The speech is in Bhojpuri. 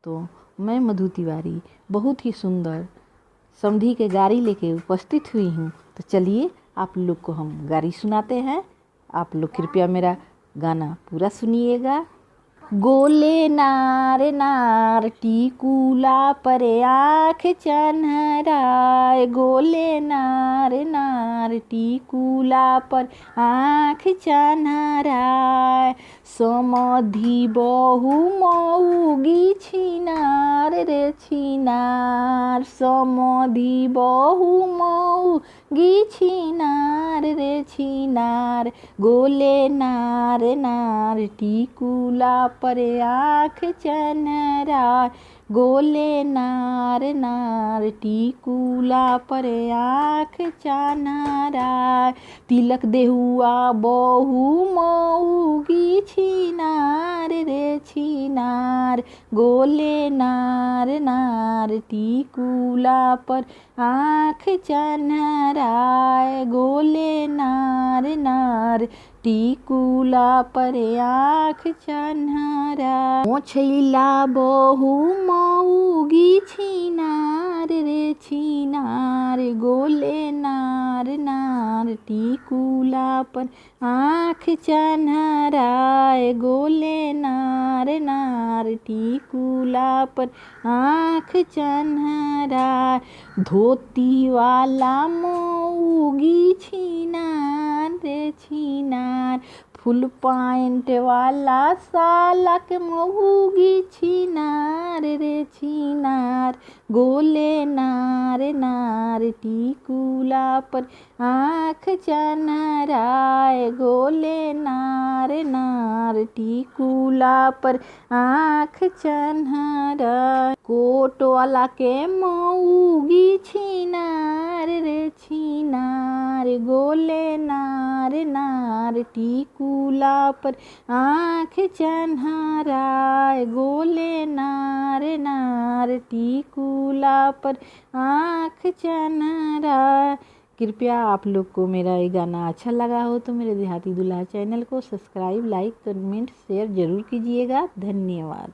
तो मैं मधु तिवारी बहुत ही सुंदर समधी के गारी लेके उपस्थित हुई हूँ। तो चलिए आप लोग को हम गारी सुनाते हैं। आप लोग कृपया मेरा गाना पूरा सुनिएगा। गोले नार नार टिकुला पर आँख चन्हराए, गोले नार नार टिकुला पर आँख चन्हराए। समधी बहु मऊगी छिनार रे छिनार, समधी बहु मऊगी छिनार रे छिनार। गोले नार नार टिकुला पर आँख चन्हराए, गोले नार नार टिकुला पर आँख चन्हराए। तिलक देहुआ बहु मऊगी छिनार रे छिनार, गोले नार नार टिकुला पर आँख चन्हराए, गोले नार नार टिकुला पर आँख चन्हराए। मोछैला बहु मऊगी छिनार रे छिनार, गोले नार नार टिकुला पर आँख चन्हराए, गोले नार नार टिकुला पर आँख चन्हराए। धोती वाला मऊगी छिनार रे छिनार, फुल पैंट वाला सालक मऊगी छिनार रे छिनार, गोले नार नार टिकुला पर आँख चन्हराए, गोले नार नार टिकुला पर आँख चन्हराए। कोट वाला के मऊगी छिनार रे छिनार, गोले नार नार टिकुला पर आँख चन्हराए, गोले नार नार टिकुला पर आँख चन्हराए। कृपया आप लोग को मेरा ये गाना अच्छा लगा हो तो मेरे देहाती दुल्हा चैनल को सब्सक्राइब, लाइक, कमेंट, शेयर ज़रूर कीजिएगा। धन्यवाद।